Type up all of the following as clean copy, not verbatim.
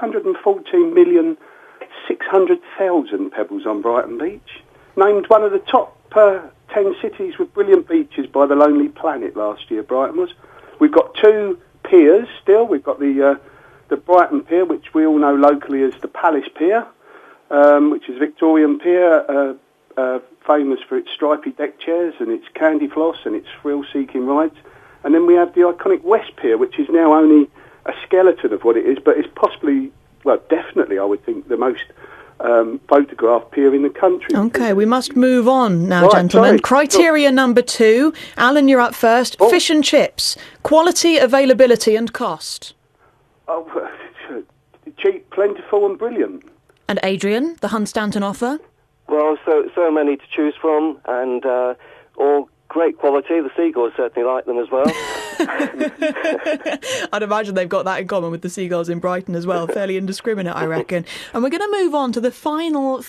614,600,000 pebbles on Brighton Beach. Named one of the top 10 cities with brilliant beaches by the Lonely Planet last year, Brighton was. We've got 2 piers still. We've got the Brighton Pier, which we all know locally as the Palace Pier, which is a Victorian pier, famous for its stripy deck chairs and its candy floss and its thrill-seeking rides. And then we have the iconic West Pier, which is now only a skeleton of what it is, but it's possibly, well, definitely, I would think, the most photographed pier in the country. OK, we must move on now, gentlemen. Sorry. Criteria number 2. Alan, you're up first. Oh. Fish and chips. Quality, availability and cost. Oh, cheap, plentiful and brilliant. And Adrian, the Hunstanton offer? Well, so many to choose from, and all great quality. The seagulls certainly like them as well. I'd imagine they've got that in common with the seagulls in Brighton as well. Fairly indiscriminate, I reckon. And we're going to move on to the final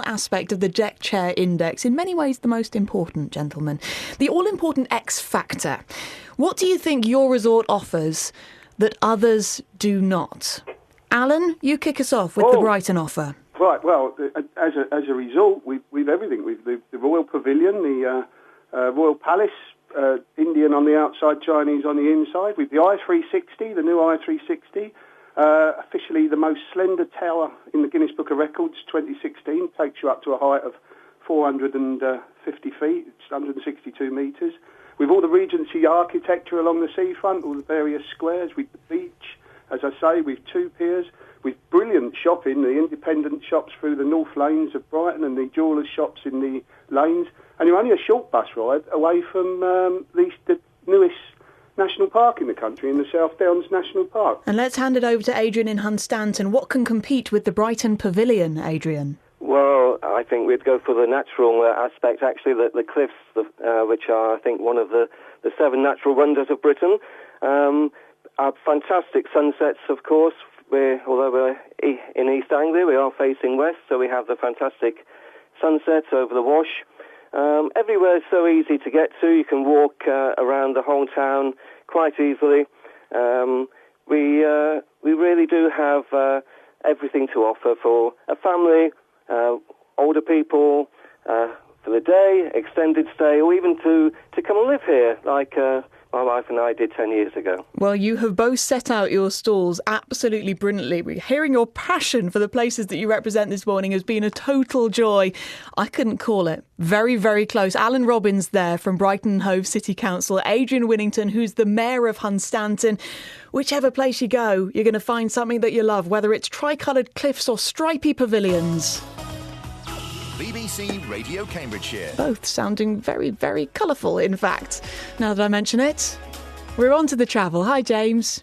aspect of the deck chair index. In many ways, the most important, gentlemen. The all-important X factor. What do you think your resort offers that others do not? Alan, you kick us off with the Brighton offer. Right, well, as a result, we've everything. We've the Royal Pavilion, the Royal Palace, Indian on the outside, Chinese on the inside. We've the I-360, the new I-360, officially the most slender tower in the Guinness Book of Records, 2016. Takes you up to a height of 450 feet, it's 162 metres. With all the Regency architecture along the seafront, all the various squares, with the beach, as I say, with 2 piers, with brilliant shopping, the independent shops through the north lanes of Brighton and the jewellers' shops in the lanes. And you're only a short bus ride away from the newest national park in the country, in the South Downs National Park. And let's hand it over to Adrian in Hunstanton. What can compete with the Brighton Pavilion, Adrian? Well, I think we'd go for the natural aspect, actually, the cliffs, which are, I think, one of the 7 natural wonders of Britain. Our fantastic sunsets, of course. Although we're in East Anglia, we are facing west, so we have the fantastic sunsets over the Wash. Everywhere is so easy to get to. You can walk around the whole town quite easily. We really do have everything to offer for a family, older people, for the day, extended stay, or even to come and live here, like my wife and I did 10 years ago. Well, you have both set out your stalls absolutely brilliantly. Hearing your passion for the places that you represent this morning has been a total joy. I couldn't call it. Very, very close. Alan Robbins there from Brighton and Hove City Council. Adrian Winnington, who's the Mayor of Hunstanton. Whichever place you go, you're going to find something that you love, whether it's tri-coloured cliffs or stripy pavilions. BBC Radio Cambridgeshire. Both sounding very, very colourful, in fact. Now that I mention it, we're on to the travel. Hi, James.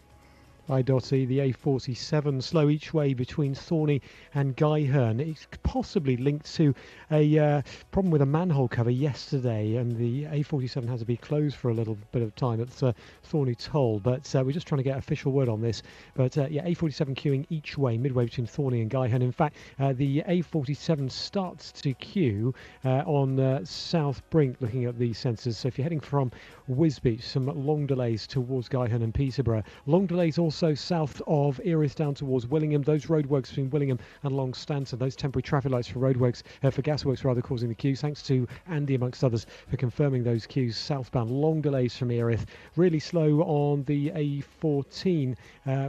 Hi, Dottie. The A47 slow each way between Thorney and Guyherne. It's possibly linked to a problem with a manhole cover yesterday, and the A47 has to be closed for a little bit of time at Thorney Toll. But we're just trying to get official word on this. But A47 queuing each way, midway between Thorney and Guyherne. In fact, the A47 starts to queue on South Brink, looking at the sensors. So if you're heading from Wisbech, some long delays towards Guyherne and Peterborough. Long delays also south of Erith down towards Willingham. Those roadworks between Willingham and Long Stanton, those temporary traffic lights for roadworks, for gasworks rather, causing the queues. Thanks to Andy amongst others for confirming those queues southbound. Long delays from Erith. Really slow on the A14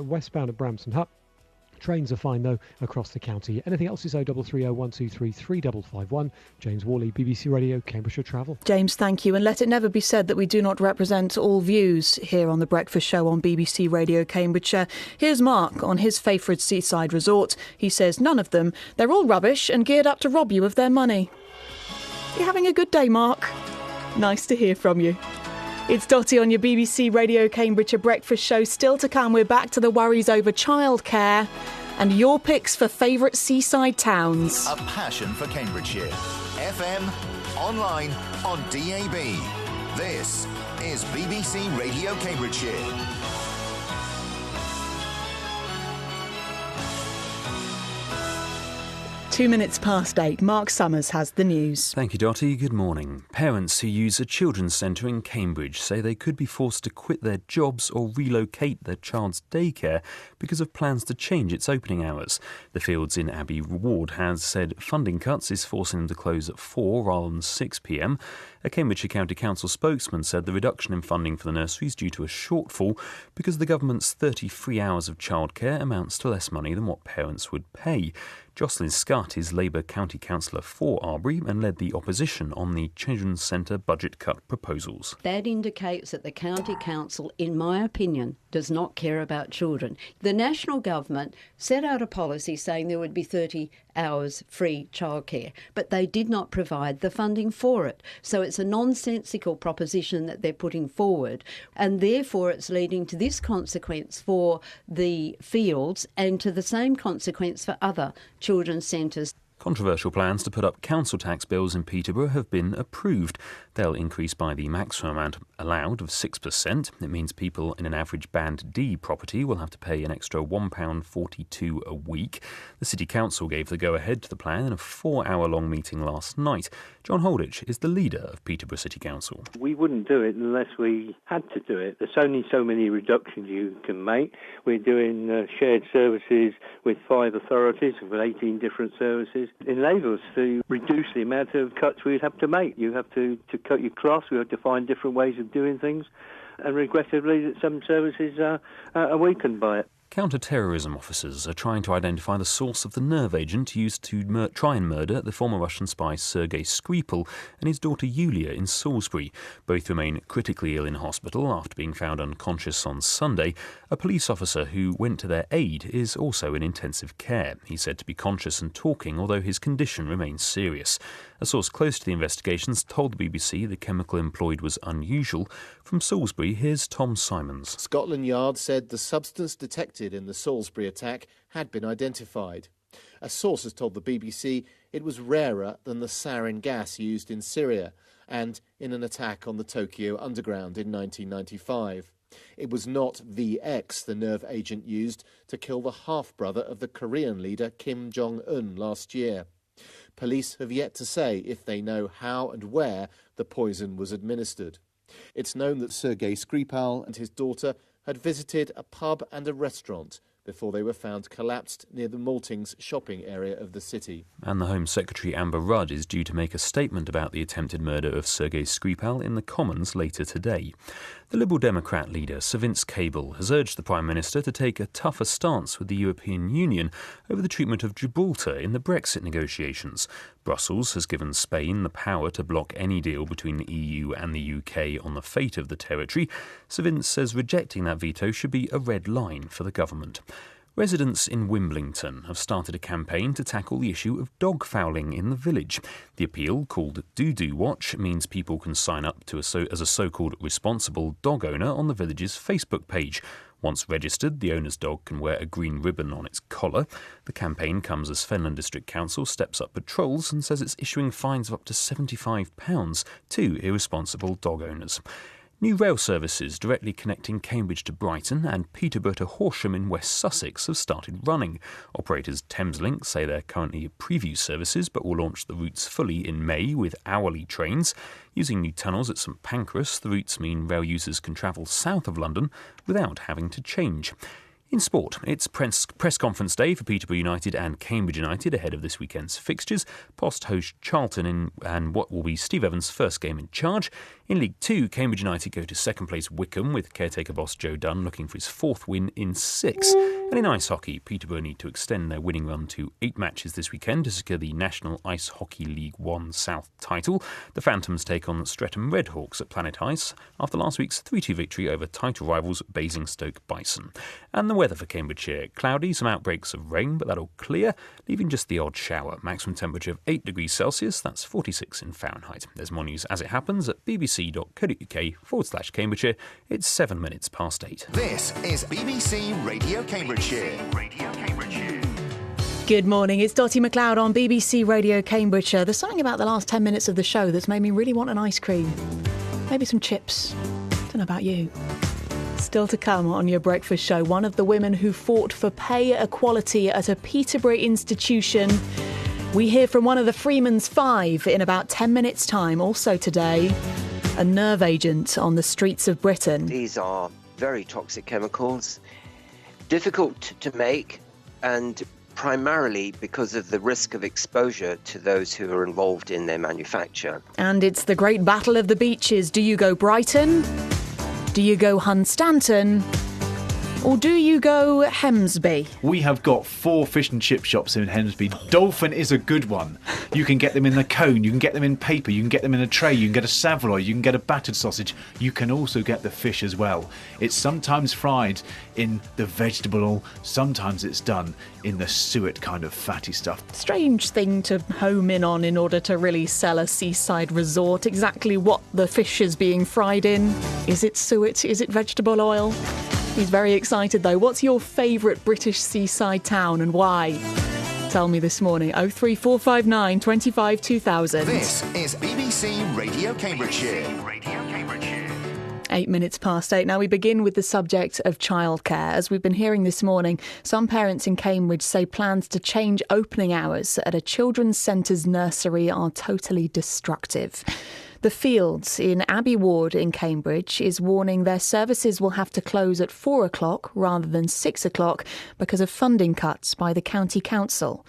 westbound at Bramson Hut. Trains are fine, though, across the county. Anything else is 0330 123 3551. James Worley, BBC Radio, Cambridgeshire Travel. James, thank you. And let it never be said that we do not represent all views here on The Breakfast Show on BBC Radio Cambridgeshire. Here's Mark on his favourite seaside resort. He says none of them. They're all rubbish and geared up to rob you of their money. You're having a good day, Mark. Nice to hear from you. It's Dottie on your BBC Radio Cambridgeshire Breakfast Show. Still to come, we're back to the worries over childcare and your picks for favourite seaside towns. A passion for Cambridgeshire. FM, online, on DAB. This is BBC Radio Cambridgeshire. 2 minutes past 8. Mark Summers has the news. Thank you, Dottie. Good morning. Parents who use a children's centre in Cambridge say they could be forced to quit their jobs or relocate their child's daycare because of plans to change its opening hours. The Fields in Abbey Ward has said funding cuts is forcing them to close at 4 rather than 6 p.m. A Cambridgeshire County Council spokesman said the reduction in funding for the nursery is due to a shortfall because the government's 33 hours of childcare amounts to less money than what parents would pay. Jocelyn Scott is Labour County Councillor for Arbury and led the opposition on the Children's Centre budget cut proposals. That indicates that the County Council, in my opinion, does not care about children. The national government set out a policy saying there would be 30 hours free childcare, but they did not provide the funding for it. So it's a nonsensical proposition that they're putting forward, and therefore it's leading to this consequence for the Fields and to the same consequence for other children's centres. Controversial plans to put up council tax bills in Peterborough have been approved. They'll increase by the maximum amount allowed of 6%. It means people in an average Band D property will have to pay an extra £1.42 a week. The City Council gave the go-ahead to the plan in a 4-hour-long meeting last night. John Holditch is the leader of Peterborough City Council. We wouldn't do it unless we had to do it. There's only so many reductions you can make. We're doing shared services with 5 authorities, with 18 different services. It enables us to reduce the amount of cuts we'd have to make. You have to cut your cloth, we have to find different ways of doing things, and regrettably that some services are weakened by it. Counter-terrorism officers are trying to identify the source of the nerve agent used to try and murder the former Russian spy Sergei Skripal and his daughter Yulia in Salisbury. Both remain critically ill in hospital after being found unconscious on Sunday. A police officer who went to their aid is also in intensive care. He's said to be conscious and talking, although his condition remains serious. A source close to the investigations told the BBC the chemical employed was unusual. From Salisbury, here's Tom Simons. Scotland Yard said the substance detected in the Salisbury attack had been identified. A source has told the BBC it was rarer than the sarin gas used in Syria and in an attack on the Tokyo Underground in 1995. It was not VX, the nerve agent used to kill the half-brother of the Korean leader Kim Jong-un last year. Police have yet to say if they know how and where the poison was administered. It's known that Sergei Skripal and his daughter had visited a pub and a restaurant before they were found collapsed near the Maltings shopping area of the city. And the Home Secretary Amber Rudd is due to make a statement about the attempted murder of Sergei Skripal in the Commons later today. The Liberal Democrat leader, Sir Vince Cable, has urged the Prime Minister to take a tougher stance with the European Union over the treatment of Gibraltar in the Brexit negotiations. Brussels has given Spain the power to block any deal between the EU and the UK on the fate of the territory. Sir Vince says rejecting that veto should be a red line for the government. Residents in Wimbledon have started a campaign to tackle the issue of dog fouling in the village. The appeal, called Do Watch, means people can sign up to as a so-called responsible dog owner on the village's Facebook page. Once registered, the owner's dog can wear a green ribbon on its collar. The campaign comes as Fenland District Council steps up patrols and says it's issuing fines of up to £75 to irresponsible dog owners. New rail services directly connecting Cambridge to Brighton and Peterborough to Horsham in West Sussex have started running. Operators Thameslink say they're currently preview services but will launch the routes fully in May with hourly trains. Using new tunnels at St Pancras, the routes mean rail users can travel south of London without having to change. In sport, it's press conference day for Peterborough United and Cambridge United ahead of this weekend's fixtures. Post host Charlton in what will be Steve Evans' first game in charge. In League 2, Cambridge United go to second place Wickham with caretaker boss Joe Dunn looking for his 4th win in 6. And in ice hockey, Peterborough need to extend their winning run to 8 matches this weekend to secure the National Ice Hockey League 1 South title. The Phantoms take on Streatham Redhawks at Planet Ice after last week's 3-2 victory over title rivals Basingstoke Bison. And the weather for Cambridgeshire, cloudy, some outbreaks of rain, but that'll clear, leaving just the odd shower. Maximum temperature of 8 degrees Celsius, that's 46 in Fahrenheit. There's more news as it happens at bbc.co.uk/Cambridgeshire. It's 7 minutes past 8. This is BBC Radio Cambridgeshire. Good morning, it's Dottie McLeod on BBC Radio Cambridgeshire. There's something about the last 10 minutes of the show that's made me really want an ice cream. Maybe some chips. Don't know about you. Still to come on your breakfast show, one of the women who fought for pay equality at a Peterborough institution We hear from one of the Freeman's Five in about 10 minutes' time. Also today, a nerve agent on the streets of Britain. These are very toxic chemicals, difficult to make, and primarily because of the risk of exposure to those who are involved in their manufacture. And it's the great battle of the beaches. Do you go Brighton? Do you go Hunstanton? Or do you go Hemsby? We have got 4 fish and chip shops in Hemsby. Dolphin is a good one. You can get them in the cone, you can get them in paper, you can get them in a tray, you can get a saveloy, you can get a battered sausage. You can also get the fish as well. It's sometimes fried in the vegetable oil, sometimes it's done in the suet kind of fatty stuff. Strange thing to home in on in order to really sell a seaside resort. Exactly what the fish is being fried in. Is it suet? Is it vegetable oil? He's very excited though. What's your favourite British seaside town and why? Tell me this morning. 03459 25 2000. This is BBC Radio Cambridgeshire. 8 minutes past 8. Now we begin with the subject of childcare. As we've been hearing this morning, some parents in Cambridge say plans to change opening hours at a children's centre's nursery are totally destructive. The Fields in Abbey Ward in Cambridge is warning their services will have to close at 4 o'clock rather than 6 o'clock because of funding cuts by the county council.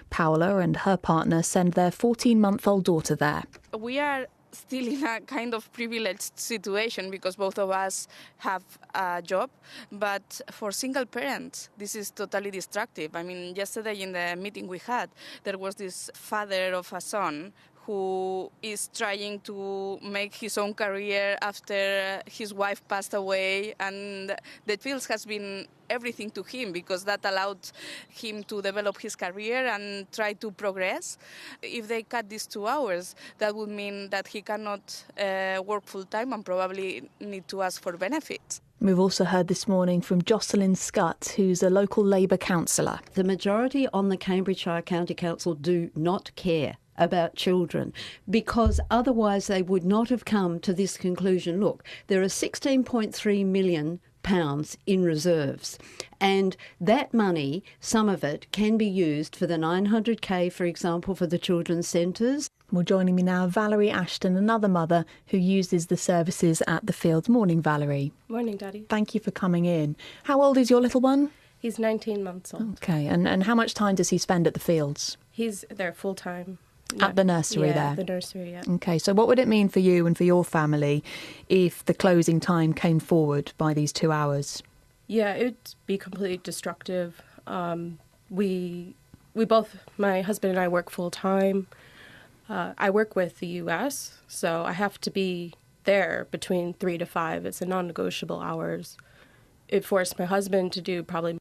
Paola and her partner send their 14-month-old daughter there. We are still in a kind of privileged situation because both of us have a job, but for single parents this is totally destructive. I mean, yesterday in the meeting we had, there was this father of a son who is trying to make his own career after his wife passed away, and the Fields has been everything to him because that allowed him to develop his career and try to progress. If they cut these 2 hours, that would mean that he cannot work full-time and probably need to ask for benefits. We've also heard this morning from Jocelyn Scutt, who's a local Labour councillor. The majority on the Cambridgeshire County Council do not care about children, because otherwise they would not have come to this conclusion. Look, there are £16.3 million in reserves, and that money, some of it, can be used for the 900k, for example, for the children's centres. Well, joining me now, Valerie Ashton, another mother who uses the services at the Fields. Morning, Valerie. Morning, Daddy. Thank you for coming in. How old is your little one? He's 19 months old. Okay, and how much time does he spend at the Fields? He's there full-time. At the nursery there? Yeah, the nursery, yeah. Okay, so what would it mean for you and for your family if the closing time came forward by these 2 hours? Yeah, it would be completely destructive. We both, my husband and I, work full-time. I work with the U.S., so I have to be there between 3 to 5. It's a non-negotiable hours. It forced my husband to do probably